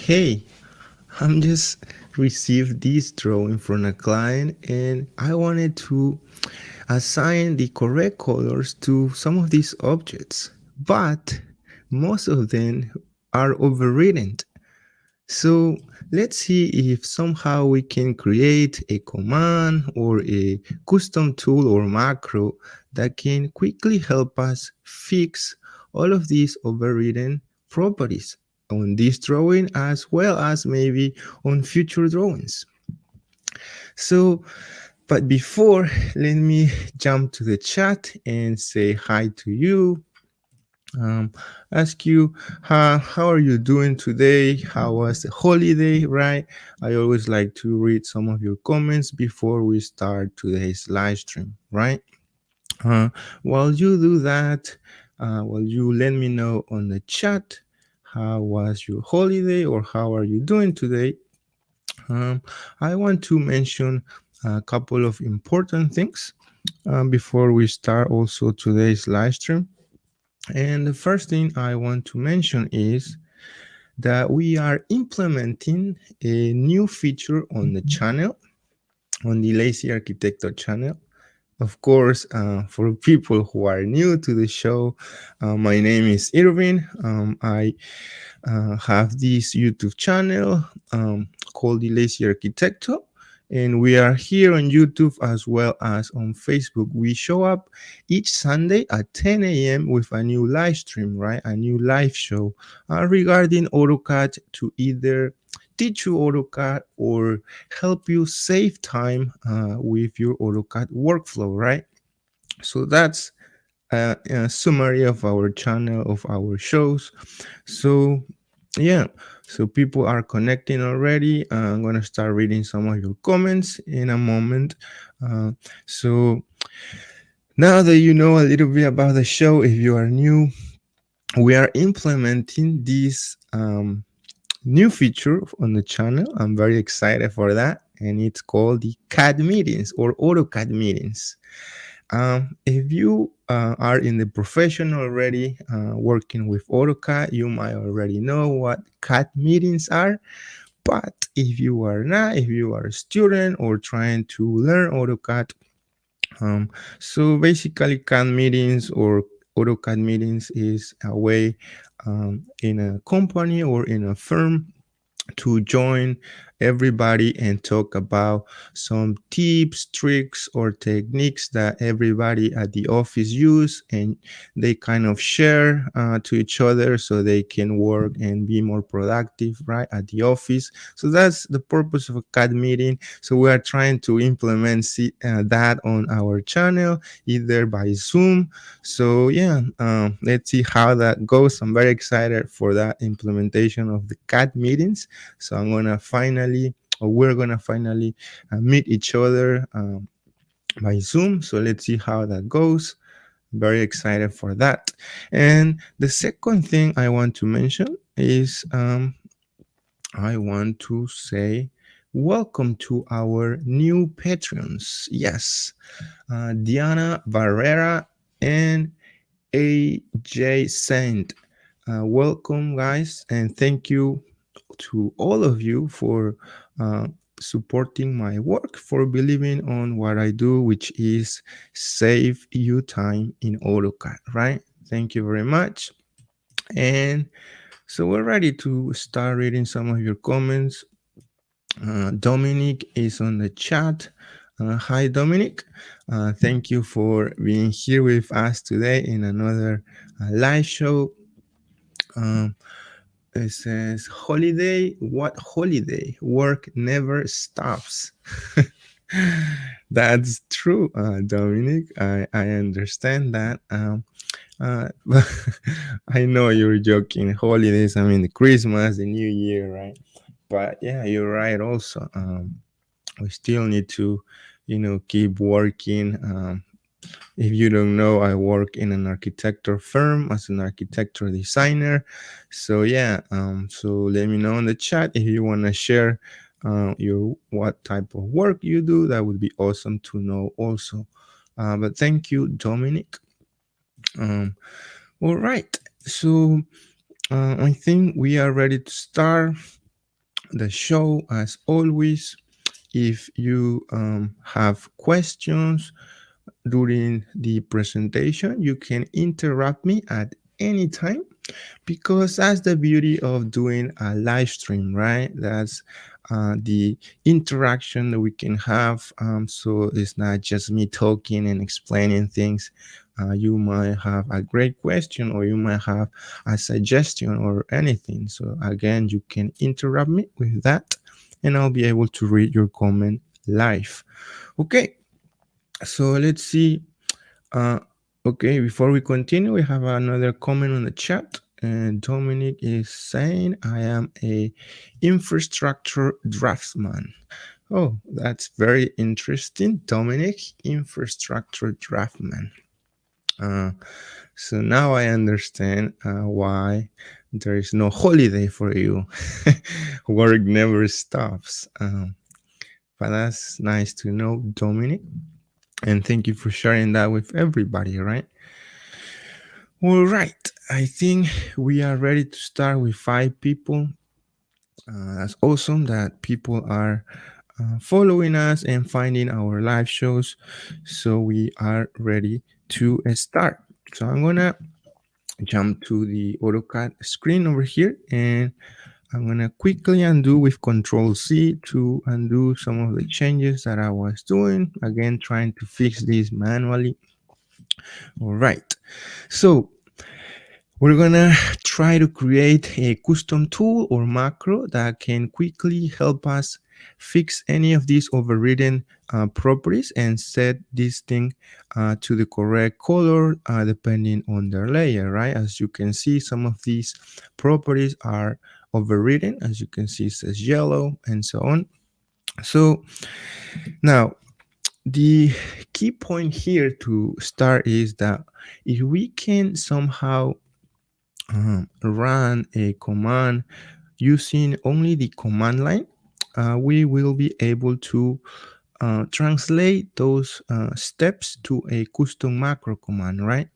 Hey, I'm just received this drawing from a client and I wanted to assign the correct colors to some of these objects, but most of them are overridden. So let's see if somehow we can create a command or a custom tool or macro that can quickly help us fix all of these overridden properties on this drawing as well as maybe on future drawings. So, but before, let me jump to the chat and say hi to you, um, ask you how are you doing today, how was the holiday, right? I always like to read some of your comments before we start today's live stream, right? uh, while you do that, will you let me know on the chat how was your holiday or how are you doing today? I want to mention a couple of important things before we start also today's live stream. And the first thing I want to mention is that we are implementing a new feature on the channel, on the Lazy Arquitecto channel. Of course, for people who are new to the show, my name is Irving. I have this YouTube channel called the Lazy Arquitecto. And we are here on YouTube as well as on Facebook. We show up each Sunday at 10 a.m. with a new live stream, right? A new live show regarding AutoCAD to either teach you AutoCAD or help you save time with your AutoCAD workflow, right? So that's a summary of our channel, of our shows. So yeah, so people are connecting already. I'm going to start reading some of your comments in a moment. So now that you know a little bit about the show, if you are new, we are implementing this new feature on the channel. I'm very excited for that, and it's called the CAD Meetings or AutoCAD Meetings. If you are in the profession already working with AutoCAD, you might already know what CAD meetings are. But if you are not, if you are a student or trying to learn AutoCAD, so basically CAD meetings or AutoCAD meetings is a way in a company or in a firm to join everybody and talk about some tips, tricks, or techniques that everybody at the office use, and they kind of share to each other so they can work and be more productive, right, at the office. So that's the purpose of a CAD meeting. So we are trying to implement that on our channel, either by Zoom. So yeah, let's see how that goes. I'm very excited for that implementation of the CAD meetings. So I'm gonna finally, or we're gonna finally meet each other by Zoom. So let's see how that goes. Very excited for that. And the second thing I want to mention is I want to say welcome to our new Patreons. Yes, Diana Barrera and AJ Saint. Welcome, guys, and thank you to all of you for uh, supporting my work, for believing on what I do, which is save you time in AutoCAD, right? Thank you very much. And so we're ready to start reading some of your comments. Dominic is on the chat. Hi, Dominic. Thank you for being here with us today in another live show. Um, It says, holiday, what holiday? Work never stops. That's true, Dominic. I understand that. But I know you're joking. Holidays, I mean, the Christmas, the New Year, right? But yeah, you're right also. We still need to, keep working. If you don't know, I work in an architecture firm as an architecture designer. So yeah, so let me know in the chat if you want to share your what type of work you do. That would be awesome to know also. But thank you, Dominic. Um, all right, so I think we are ready to start. the show as always. If you have questions during the presentation, you can interrupt me at any time, because that's the beauty of doing a live stream, right? That's the interaction that we can have. So it's not just me talking and explaining things. You might have a great question, or you might have a suggestion or anything. So again, you can interrupt me with that, and I'll be able to read your comment live. Okay, so let's see. uh, okay, before we continue, we have another comment on the chat. And Dominic is saying, I am a infrastructure draftsman. Oh, that's very interesting, Dominic, infrastructure draftsman. Uh, so now I understand why there is no holiday for you. Work never stops. But that's nice to know, Dominic. And thank you for sharing that with everybody, right? All right. I think we are ready to start with 5 people. That's awesome that people are following us and finding our live shows. So we are ready to start. So I'm going to jump to the AutoCAD screen over here, and I'm going to quickly undo with Control C to undo some of the changes that I was doing. Again, trying to fix this manually. All right. So we're gonna try to create a custom tool or macro that can quickly help us fix any of these overridden properties and set this thing to the correct color depending on their layer, right? As you can see, some of these properties are overridden. As you can see, it says yellow and so on. So now the key point here to start is that if we can somehow run a command using only the command line, we will be able to translate those steps to a custom macro command, right?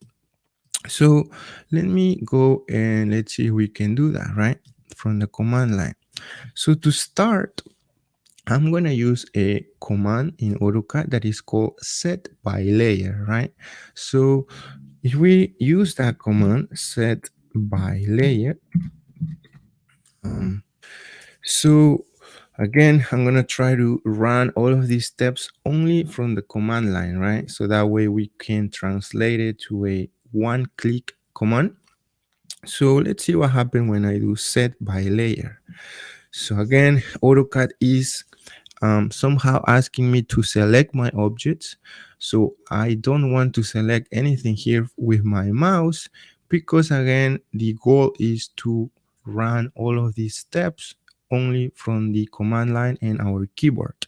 So let me go and let's see if we can do that, right? From the command line. So to start, I'm going to use a command in AutoCAD that is called set by layer, right? So if we use that command, set by layer, so again, I'm going to try to run all of these steps only from the command line, right? So that way we can translate it to a one-click command. So let's see what happens when I do set by layer. So again, AutoCAD is somehow asking me to select my objects. So I don't want to select anything here with my mouse, because again, the goal is to run all of these steps only from the command line and our keyboard.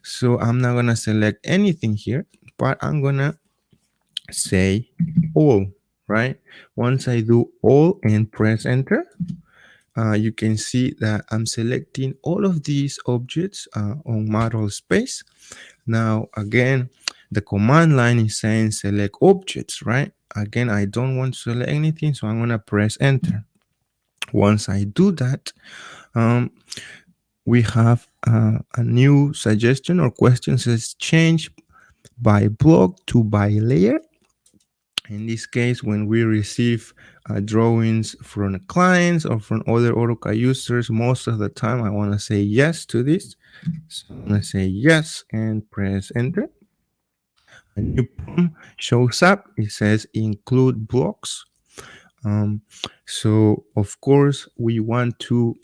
So I'm not gonna select anything here, but I'm gonna say all, right? Once I do all and press enter, you can see that I'm selecting all of these objects on model space. Now, again, the command line is saying select objects, right? Again, I don't want to select anything, so I'm going to press enter. Once I do that, we have a new suggestion or question, says change by block to by layer. In this case, when we receive drawings from clients or from other AutoCAD users, most of the time I want to say yes to this. So I'm going to say yes and press enter. A new prompt shows up. It says include blocks. So of course, we want to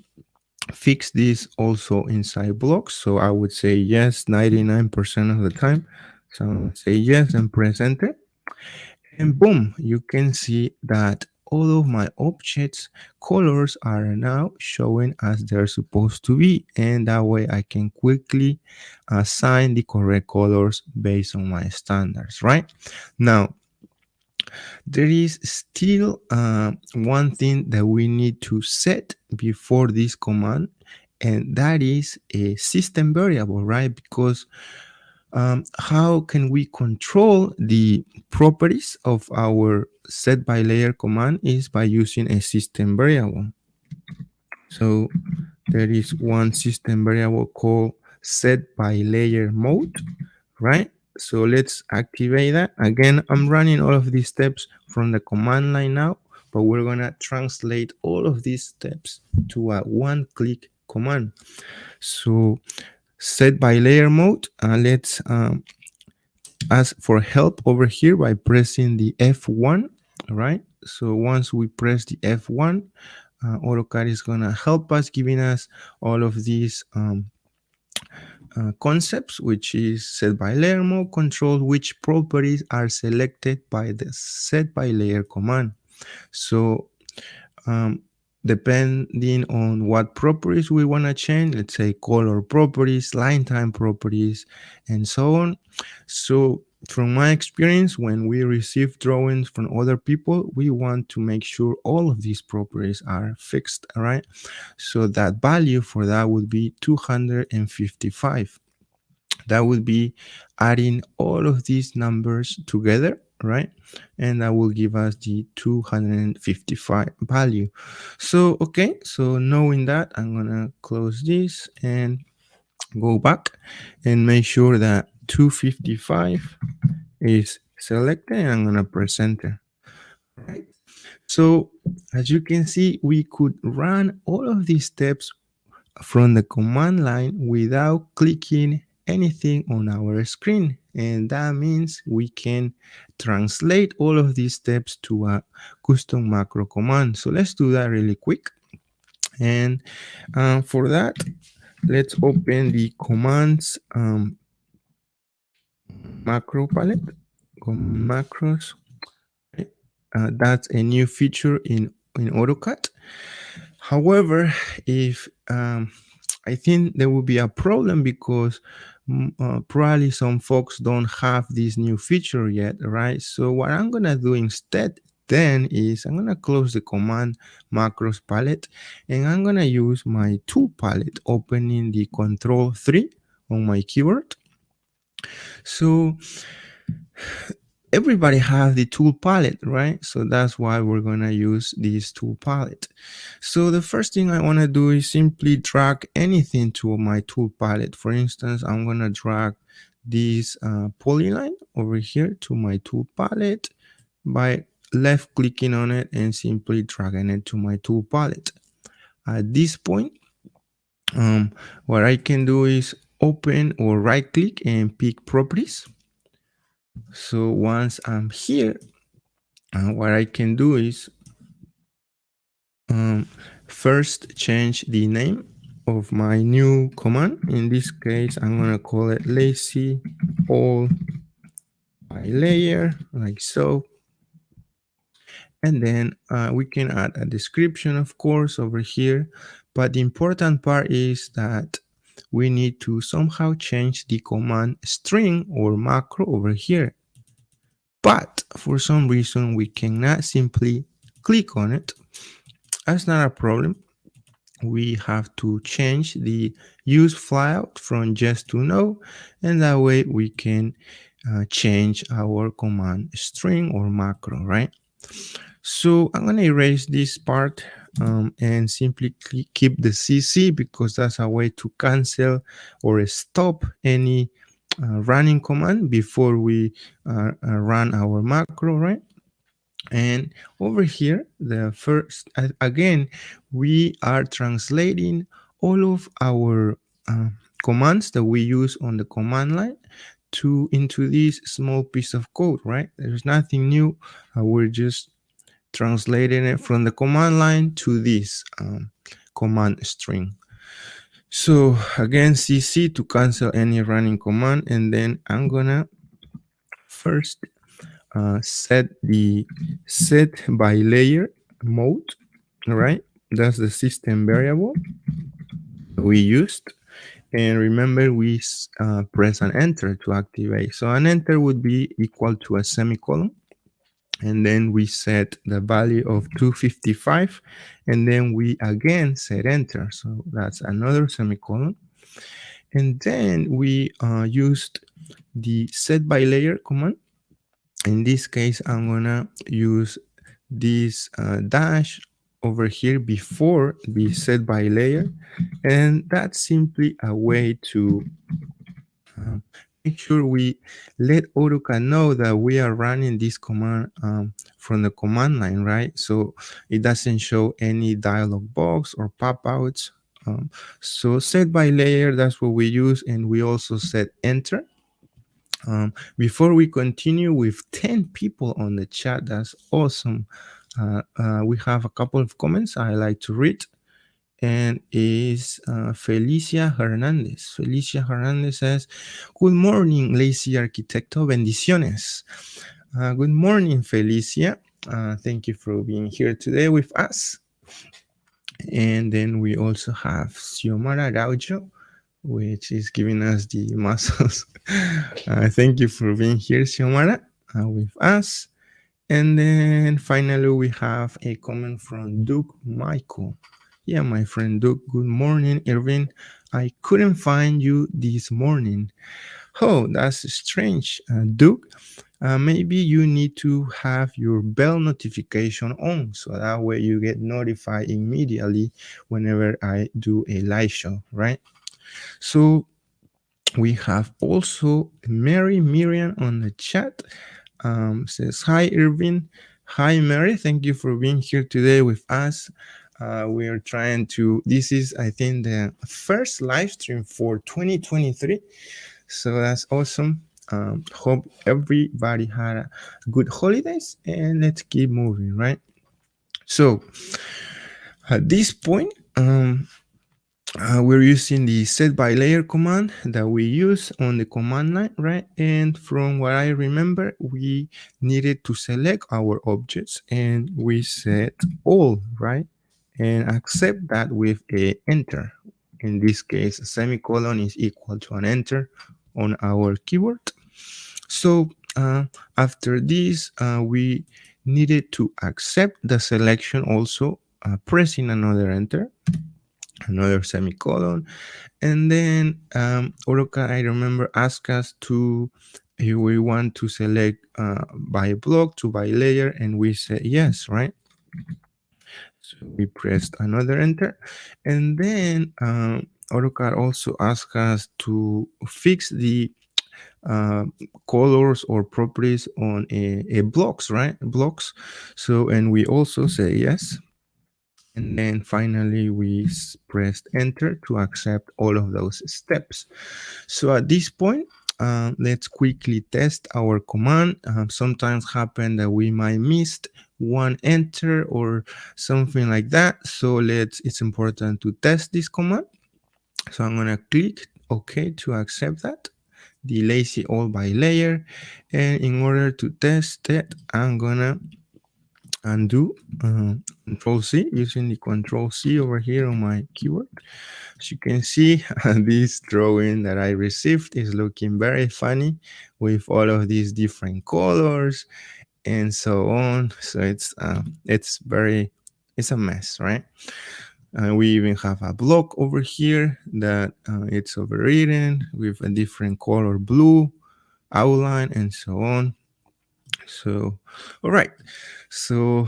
fix this also inside blocks. So I would say yes 99% of the time. So I'm going to say yes and press enter. And boom, you can see that all of my objects colors are now showing as they're supposed to be, and that way I can quickly assign the correct colors based on my standards, right? Now, there is still one thing that we need to set before this command, and that is a system variable, right? Because how can we control the properties of our set by layer command is by using a system variable. So there is one system variable called set by layer mode, right? So let's activate that. Again, I'm running all of these steps from the command line now, but we're gonna translate all of these steps to a one-click command. So set by layer mode, let's ask for help over here by pressing the F1, right? So once we press the F1, AutoCAD is gonna help us, giving us all of these concepts, which is set by layer mode, control which properties are selected by the set by layer command. So um, depending on what properties we want to change, let's say color properties, line time properties, and so on. So from my experience, when we receive drawings from other people, we want to make sure all of these properties are fixed, all right? So that value for that would be 255. That would be adding all of these numbers together, right? And that will give us the 255 value. So, okay, so knowing that, I'm gonna close this and go back and make sure that 255 is selected, and I'm gonna press enter. Right. So as you can see, we could run all of these steps from the command line without clicking anything on our screen. And that means we can translate all of these steps to a custom macro command. So let's do that really quick. And for that, let's open the commands macro palette, macros. That's a new feature in AutoCAD. However, if I think there will be a problem because probably some folks don't have this new feature yet, right? So what I'm gonna do instead then is I'm gonna close the command macros palette, and I'm gonna use my tool palette, opening the Control 3 on my keyboard. So everybody has the tool palette, right? So that's why we're gonna use this tool palette. So the first thing I want to do is simply drag anything to my tool palette. For instance, I'm gonna drag this polyline over here to my tool palette by left clicking on it and simply dragging it to my tool palette. At this point, what I can do is open or right click and pick properties. So once I'm here, what I can do is first change the name of my new command. In this case, I'm gonna call it lazy all by layer, like so. And then we can add a description, of course, over here. But the important part is that we need to somehow change the command string or macro over here. But for some reason, we cannot simply click on it. That's not a problem. We have to change the use flyout from yes to no, and that way we can change our command string or macro, right? So I'm going to erase this part and simply keep the CC, because that's a way to cancel or stop any running command before we run our macro, right? And over here, the first, again, we are translating all of our commands that we use on the command line into this small piece of code, right? There's nothing new. We're just translating it from the command line to this command string. So again, CC to cancel any running command, and then I'm gonna first set the set by layer mode, right? That's the system variable we used. And remember, we press an enter to activate. So an enter would be equal to a semicolon. And then we set the value of 255. And then we again set enter. So that's another semicolon. And then we used the set by layer command. In this case, I'm gonna use this dash over here before the set by layer, and that's simply a way to make sure we let AutoCAD know that we are running this command from the command line, right? So it doesn't show any dialog box or pop-outs. So set by layer, that's what we use, and we also set enter. Before we continue with 10 people on the chat, that's awesome. We have a couple of comments I like to read, and is Felicia Hernandez. Felicia Hernandez says, "Good morning, Lazy Arquitecto. Bendiciones." Good morning, Felicia. Thank you for being here today with us. And then we also have Xiomara Araujo, which is giving us the muscles. Thank you for being here, Xiomara, with us. And then finally, we have a comment from Duke Michael. Yeah, my friend Duke, good morning, Irving. I couldn't find you this morning. Oh, that's strange, Duke. Maybe you need to have your bell notification on so that way you get notified immediately whenever I do a live show, right? So we have also Mary Miriam on the chat. Says, "Hi, Irving. Hi, Mary. Thank you for being here today with us. We are trying to, this is, I think, the first live stream for 2023. So that's awesome. Hope everybody had a good holidays, and let's keep moving, right? So at this point, we're using the set by layer command that we use on the command line, right? And from what I remember, we needed to select our objects, and we set all, right? And accept that with a enter. In this case, a semicolon is equal to an enter on our keyboard. So after this, we needed to accept the selection also, pressing another enter, another semicolon, and then AutoCAD, I remember, asked us to, if we want to select by block to by layer, and we said yes, right? So we pressed another enter, and then AutoCAD also asked us to fix the colors or properties on a blocks, right? Blocks. So, and we also say yes. And then finally, we pressed enter to accept all of those steps. So at this point, let's quickly test our command. Sometimes happen that we might miss one enter or something like that. So it's important to test this command. So I'm gonna click OK to accept that. The lazy all by layer, and in order to test it, I'm gonna undo Control C, using the Control C over here on my keyboard. As you can see, this drawing that I received is looking very funny with all of these different colors and so on. So it's a mess, right? We even have a block over here that it's overwritten with a different color blue outline and so on. So, all right. So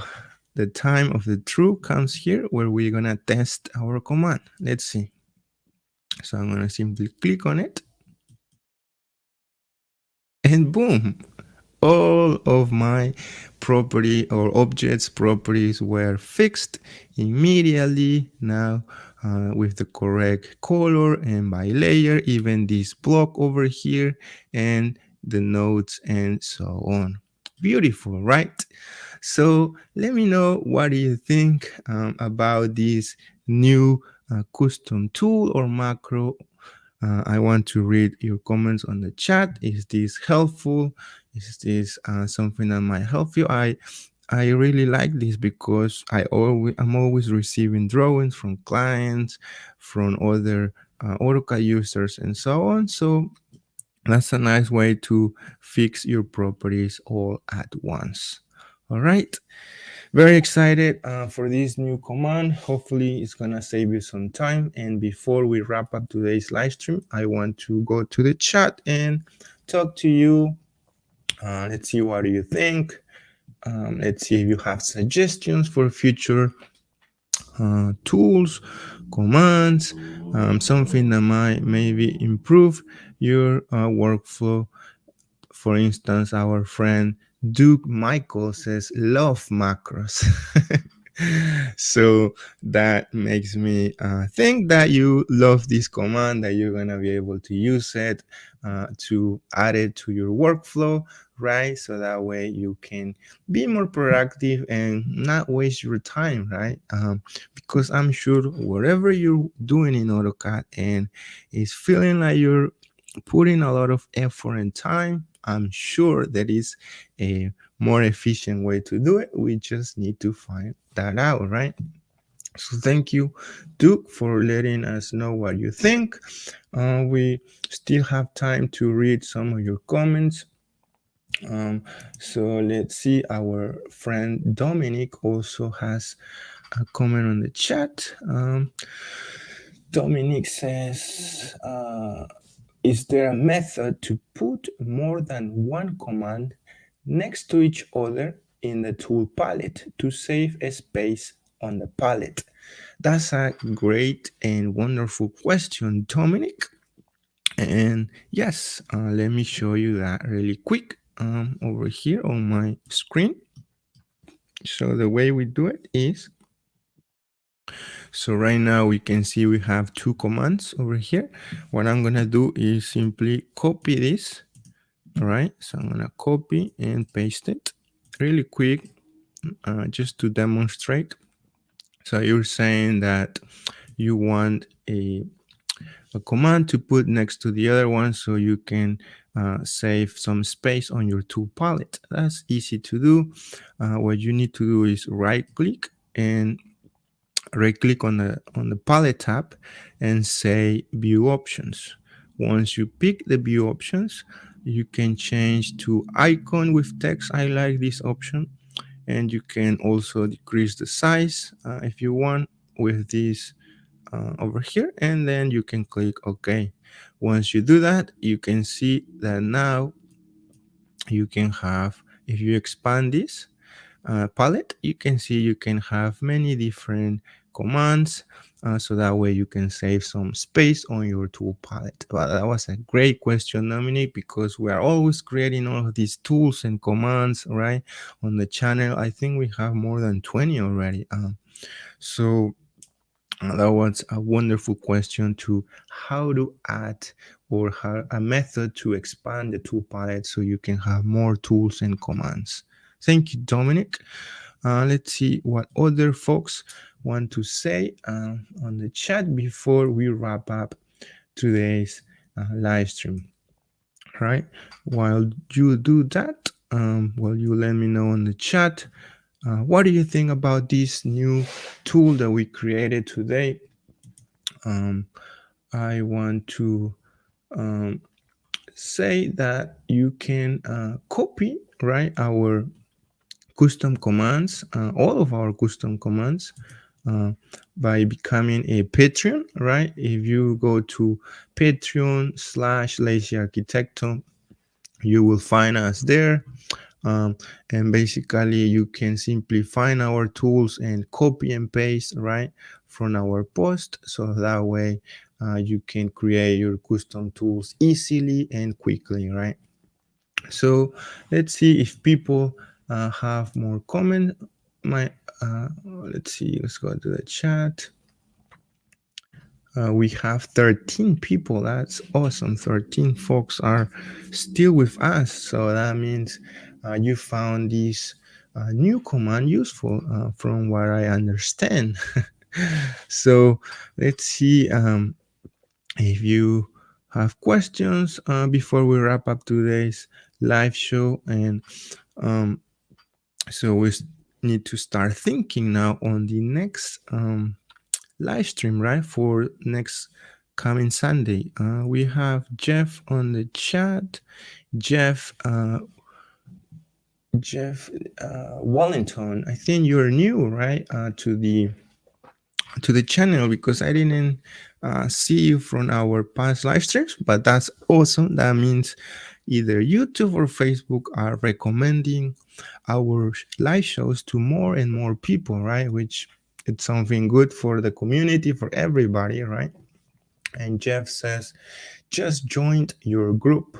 the time of the true comes here where we're going to test our command. Let's see. So I'm going to simply click on it. And boom, all of my property or objects properties were fixed immediately now with the correct color and by layer, even this block over here and the nodes and so on. Beautiful, right? So let me know, what do you think about this new custom tool or macro? I want to read your comments on the chat. Is this helpful? Is this something that might help you? I really like this because I'm always receiving drawings from clients, from other AutoCAD users, and so on. So that's a nice way to fix your properties all at once. All right. Very excited for this new command. Hopefully it's gonna save you some time. And before we wrap up today's live stream, I want to go to the chat and talk to you. Let's see, what do you think? Let's see if you have suggestions for future tools, commands, something that might maybe improve your workflow. For instance, our friend Duke Michael says, love macros. So that makes me think that you love this command, that you're going to be able to use it to add it to your workflow, right? So that way you can be more productive and not waste your time, right? Because I'm sure whatever you're doing in AutoCAD and is feeling like you're putting a lot of effort and time, I'm sure there is a more efficient way to do it. We just need to find that out, right? So thank you, Duke, for letting us know what you think. We still have time to read some of your comments. So let's see. Our friend Dominic also has a comment on the chat. Dominic says, is there a method to put more than one command next to each other in the tool palette to save a space on the palette? That's a great and wonderful question, Dominic. And yes, let me show you that really quick over here on my screen. So the way we do it is, so right now we can see we have two commands over here. What I'm gonna do is simply copy this. All right, so I'm gonna copy and paste it really quick just to demonstrate. So you're saying that you want a command to put next to the other one so you can save some space on your tool palette. That's easy to do. What you need to do is right click on the palette tab and say view options. Once you pick the view options, you can change to icon with text. I like this option. And you can also decrease the size if you want with this over here, and then you can click OK. Once you do that, you can see that now you can have, if you expand this palette, you can see you can have many different commands, so that way you can save some space on your tool palette. But that was a great question, Dominic, because we are always creating all of these tools and commands, right, on the channel. I think we have more than 20 already. So that was a wonderful question to how to add or how a method to expand the tool palette so you can have more tools and commands. Thank you, Dominic. Let's see what other folks want to say on the chat before we wrap up today's live stream. Right? While you do that, you let me know on the chat. What do you think about this new tool that we created today? I want to say that you can copy, right, our custom commands, all of our custom commands, by becoming a Patreon, right? If you go to Patreon/Lazy Arquitecto, you will find us there. And basically you can simply find our tools and copy and paste right from our post, so that way you can create your custom tools easily and quickly, right? So let's see if people have more comment. Let's see, let's go to the chat. We have 13 people. That's awesome. 13 folks are still with us. So that means you found this new command useful from what I understand. So let's see if you have questions before we wrap up today's live show. And so we need to start thinking now on the next live stream, right, for next coming Sunday. We have Jeff on the chat. Jeff Wallington, I think you're new, right, to the channel, because I didn't see you from our past live streams. But that's awesome. That means either YouTube or Facebook are recommending our live shows to more and more people, right, which It's something good for the community, for everybody, right? And Jeff says, just joined your group.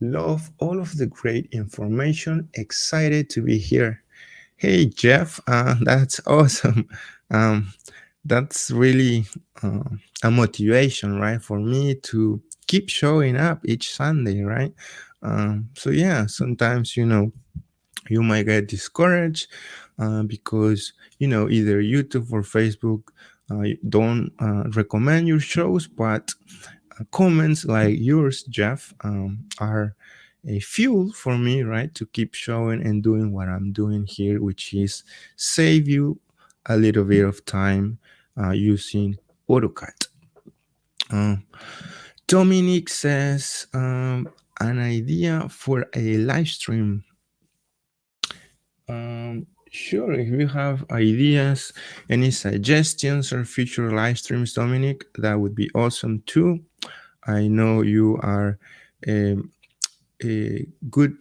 Love all of the great information. Excited to be here. Hey, Jeff, that's awesome. Um, that's really a motivation, right, for me to keep showing up each Sunday, right? So, yeah, sometimes, you might get discouraged because, either YouTube or Facebook don't recommend your shows, but comments like yours, Jeff, are a fuel for me, right, to keep showing and doing what I'm doing here, which is save you a little bit of time using AutoCAD. Um, Dominic says an idea for a live stream. Sure, if you have ideas, any suggestions or future live streams, Dominic, that would be awesome too. I know you are a good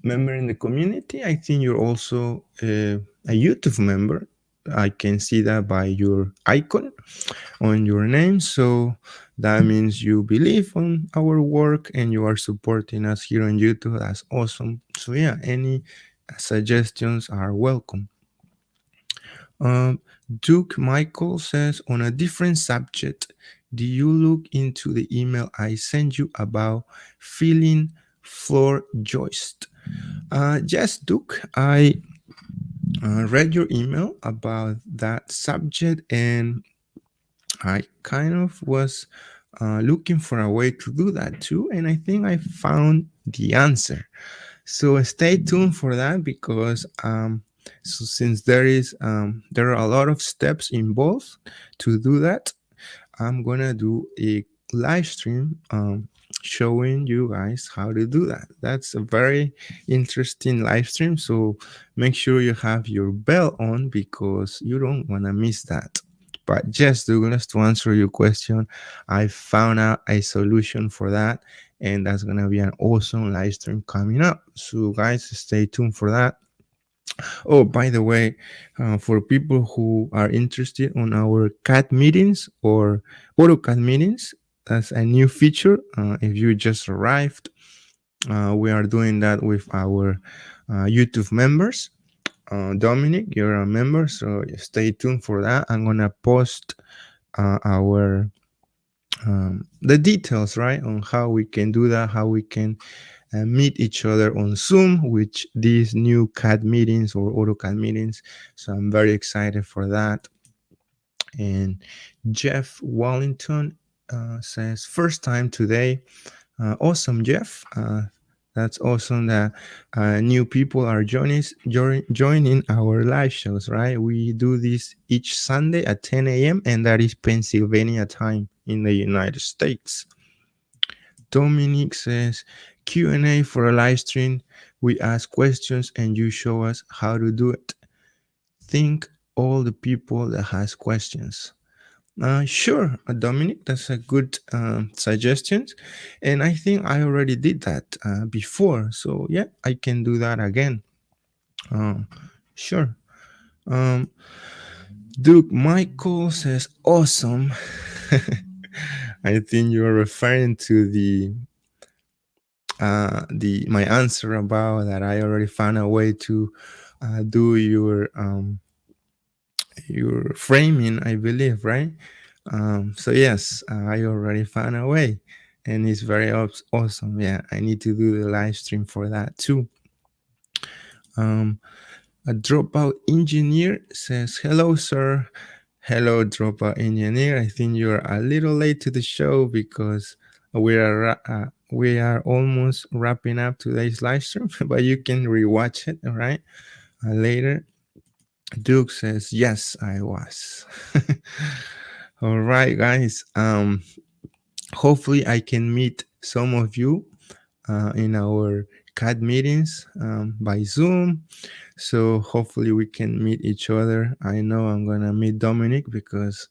member in the community. I think you're also a YouTube member. I can see that by your icon on your name. So that means you believe on our work and you are supporting us here on YouTube. That's awesome. So, yeah, any suggestions are welcome. Um, Duke Michael says, on a different subject, do you look into the email I sent you about filling floor joist? Yes, Duke, I read your email about that subject, and I kind of was looking for a way to do that too, and I think I found the answer. So stay tuned for that because so since there are a lot of steps involved to do that, I'm gonna do a live stream showing you guys how to do that. That's a very interesting live stream. So make sure you have your bell on because you don't wanna miss that. But just Douglas, to answer your question, I found out a solution for that, and that's gonna be an awesome live stream coming up. So guys, stay tuned for that. Oh, by the way, for people who are interested on our CAD meetings or AutoCAD meetings, that's a new feature. If you just arrived, we are doing that with our YouTube members. Dominic, you're a member, so stay tuned for that. I'm gonna post our the details, right, on how we can do that, how we can meet each other on Zoom with these new CAD meetings or AutoCAD meetings. So I'm very excited for that. And Jeff Wallington says, first time today. Awesome, Jeff. That's awesome that new people are joining our live shows, right? We do this each Sunday at 10 a.m., and that is Pennsylvania time in the United States. Dominic says, Q&A for a live stream. We ask questions and you show us how to do it. Think all the people that has questions. Sure, Dominic, that's a good suggestion. And I think I already did that before. So, yeah, I can do that again. Sure. Duke Michael says, awesome. I think you're referring to my answer about that I already found a way to do your framing, I believe, right? So yes, I already found a way, and it's very awesome. Yeah, I need to do the live stream for that too. A dropout engineer says, "Hello, sir." Hello, dropout engineer. I think you're a little late to the show because we are almost wrapping up today's live stream, but you can rewatch it, all right, later. Duke says, "Yes, I was." All right, guys. Hopefully, I can meet some of you in our CAD meetings by Zoom. So hopefully we can meet each other. I know I'm gonna meet Dominic because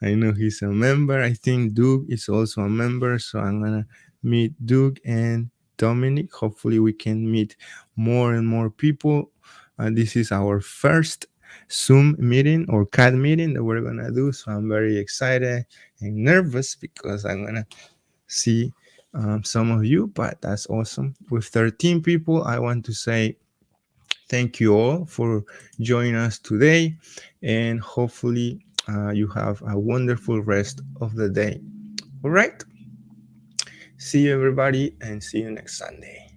I know he's a member. I think Doug is also a member, so I'm gonna meet Doug and Dominic. Hopefully we can meet more and more people. This is our first Zoom meeting or CAD meeting that we're gonna do. So I'm very excited and nervous because I'm gonna see some of you, but that's awesome. With 13 people, I want to say thank you all for joining us today, and hopefully you have a wonderful rest of the day. All right. See you, everybody, and see you next Sunday.